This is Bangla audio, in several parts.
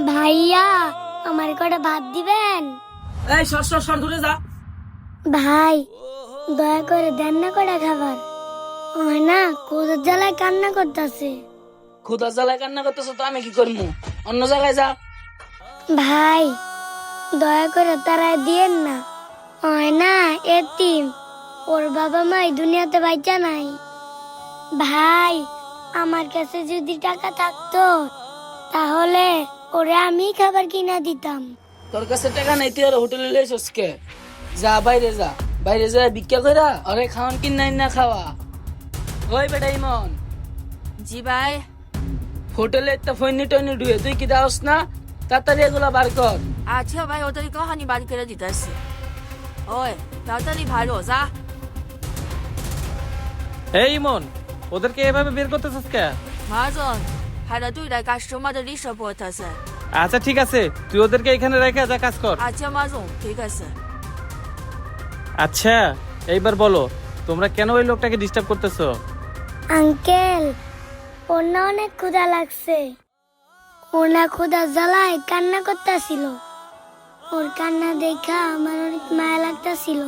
ভাইয়া আমার কটা ভাত দিবেন? এই সর সর সর দূরে যা। ভাই দয়া করে দেন না কটা খাবার। ওই না কোথার জ্বালায় কান্না করতেছে। ক্ষুধার জ্বালায় কান্না করতেছ তো আমি কি করবো? অন্য জায়গায় যা। ভাই দয়া করে তারাই দিয়েন না। ওই না এতিম, ওর বাবা মা এই দুনিয়াতে বাচ্চা নাই। ভাই আমার কাছে যদি টাকা থাকতো তাহলে ওরে আমি খাবার কিনা দিতাম। তোর কাছে টাকা নাই, তুই আর হোটেলে লইছস কে? যা বাইরে যা, বাইরে যা ভিক্ষা কইরা আরে খাওয়ান কিন নাই না খাওয়া। ওই বেটা ইমন, জি ভাই। হোটেলে একটা ফৈনি টৈনি ডুয়ে তুই কি দাওস না? তাড়াতাড়ি এগুলা বার কর। আচ্ছা ভাই, ওদেরকে হানি বাড়ি করে দিতেছি। ওই তাড়াতাড়ি ভালো যা। এই ইমন, ওদেরকে এভাবে বের করতেছিস কে? মহাজন, হারা তুই কাস্টমারদের রিসার্ভ করতেছে। আচ্ছা ঠিক আছে, তুই ওদেরকে এখানে রেখে যা কাজ কর। আচ্ছা মহাজন, ঠিক আছে। আচ্ছা এইবার বলো, তোমরা কেন ওই লোকটাকে ডিস্টার্ব করতেছো? আঙ্কেল ওর না অনেক ক্ষুধা লাগছে। ওর না ক্ষুধার জ্বালায় কান্না করতেছিল। ওর কান্না দেখা আমার অনেক মায়া লাগতেছিল।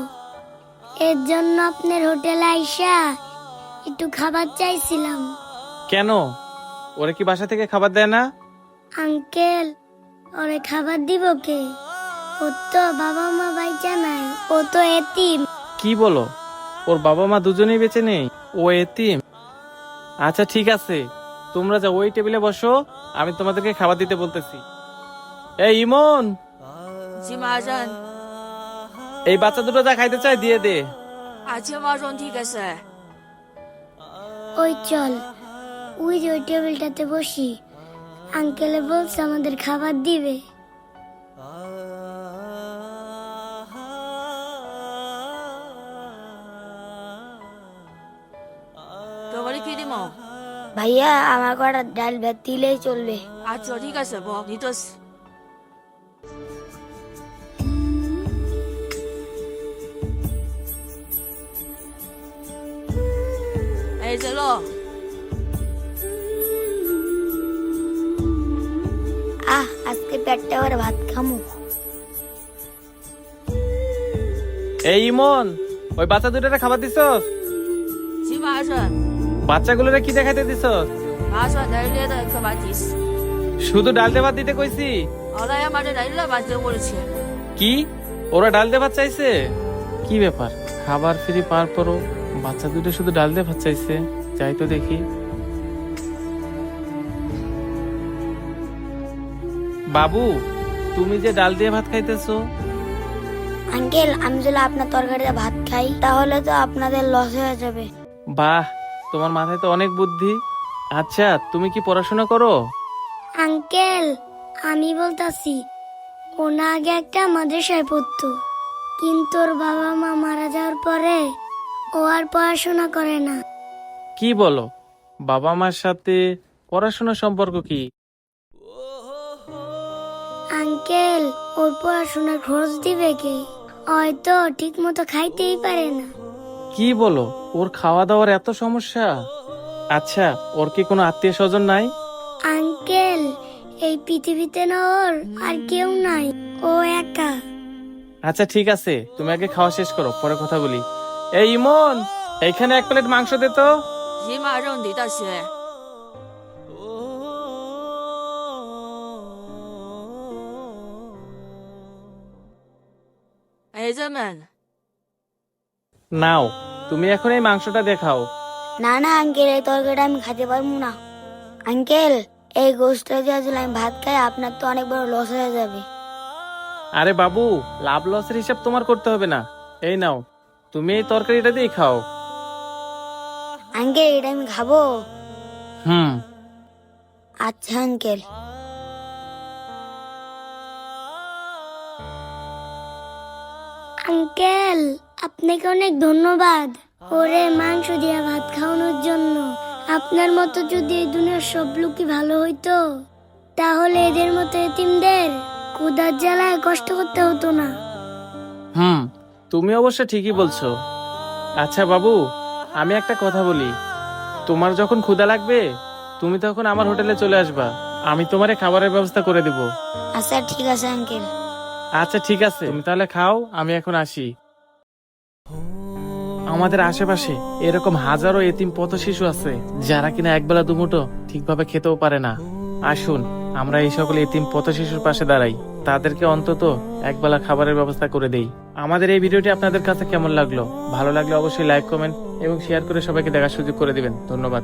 এর জন্য আপনার হোটেলে আইসা একটু খাবার চাইছিলাম। কেন, ওরা কি বাসা থেকে খাবার দেয় না? আঙ্কেল ওরে খাবার দিব কে? ওর তো বাবা মা বাইচা নাই, ও তো এতিম। কি বলো, ওর বাবা মা দুজনেই বেঁচে নেই, ও এতিম? আচ্ছা ঠিক আছে, তোমরা যা ওই টেবিলে বসো, আমি তোমাদেরকে খাবার দিতে বলতেছি। এই ইমন, জি মহাজন। এই বাচ্চা দুটো যা খাইতে চায় দিয়ে দে। আচ্ছা মহাজন, ঠিক আছে। ওই চল, ওই যে ওই টেবিলটাতে বসি। আঙ্কেলে বলছে আমাদের খাবার দিবে। তোমার কি দিব? ভাইয়া আমার কটা ডাল ভাত দিলেই চলবে। আচ্ছা ঠিক আছে, নিতস। এই চলো। আজকে পেটটা করে ভাত খামু। এই ইমন, ওই বাচ্চা দুটোরে খাবার দিছস? জি মহাজন। বাচ্চাগুলোরে কি দেখাইতে দিছস? মহাজন ডাইরিয়া খাবার দিস। শুধু ডাল দিয়ে ভাত দিতে কইছি? ওরাই আমাদের ডাইরিয়া বাধ্য করেছে। কি, ওরা ডাল দিয়ে ভাত চাইছে? কি ব্যাপার, খাবার ফ্রি পাওয়ার পরও বাচ্চা দুটো শুধু ডাল দিয়ে ভাত চাইছে? যাই তো দেখি। বাবু, তুমি যে ডাল দিয়ে ভাত খাইতেছো? আঙ্কেল আমি যদি আপনার তরকারিতে ভাত খাই তাহলে তো আপনাদের লস হয়ে যাবে। বাহ, তোমার মাথায় তো অনেক বুদ্ধি। আচ্ছা তুমি কি পড়াশোনা করো? আঙ্কেল আমি বলতাছি, ও না আগে একটা মাদ্রাসায় পড়তো, কিন্তু ওর বাবা মা মারা যাওয়ার পরে ও আর পড়াশোনা করে না। কি বলো, বাবা মার সাথে পড়াশোনার সম্পর্ক কি? আঙ্কেল ওর পড়াশোনার খরচ দিবে কে? হয়তো ঠিক মতো খাইতেই পারে না। কি বলো, ওর খাওয়া দাওয়ার এত সমস্যা? আচ্ছা ওর কি কোনো আত্মীয় স্বজন নাই? আঙ্কেল এই পৃথিবীতে না ওর আর কেউ নাই, ও একা। আচ্ছা ঠিক আছে, তুমি আগে খাওয়া শেষ করো, পরে কথা বলি। এই ইমন, এইখানে 1 প্লেট মাংস দে তো। জি মহাজন, দিতেছে। এই যেমন। নাও, তুমি এখন এই মাংসটা দেখাও। না না আঙ্কেল এই তরকারিটা আমি খেতে পারবো না। আঙ্কেল এই গোশতটা দিয়ে যদি আমি ভাত খাই আপনার তো অনেক বড় লস হয়ে যাবে। আরে বাবু, লাভ লসের হিসাব তোমার করতে হবে না। এই নাও, তুমি এই তরকারিটা দিয়ে খাও। আঙ্কেল এটা আমি খাবো? হুম। আচ্ছা আঙ্কেল। আঙ্কেল আপনাকে অনেক ধন্যবাদ ওরে মাংস দিয়ে ভাত খাওয়ানোর জন্য। আপনার মতো যদি এই দুনিয়ার সব লোকই ভালো হইতো তাহলে এদের মতো এতিমদের ক্ষুধার জ্বালায় কষ্ট করতে হতো না। হুম, তুমি অবশ্য ঠিকই বলছো। আচ্ছা বাবু, আমি একটা কথা বলি, তোমার যখন ক্ষুধা লাগবে তুমি তখন আমার হোটেলে চলে আসবা, আমি তোমারে খাবারের ব্যবস্থা করে দিব। আচ্ছা ঠিক আছে আঙ্কেল। আচ্ছা ঠিক আছে, তুমি তাহলে খাও, আমি এখন আসি। আমাদের আশেপাশে এরকম হাজারো এতিম পথ শিশু আছে যারা কিনা একবেলা দুমুঠো ঠিকভাবে খেতেও পারে না। আসুন আমরা এই সকল এতিম পথ শিশুর পাশে দাঁড়াই, তাদেরকে অন্তত একবেলা খাবারের ব্যবস্থা করে দেই। আমাদের এই ভিডিওটি আপনাদের কাছে কেমন লাগলো? ভালো লাগলে অবশ্যই লাইক, কমেন্ট এবং শেয়ার করে সবাইকে দেখার সুযোগ করে দিবেন। ধন্যবাদ।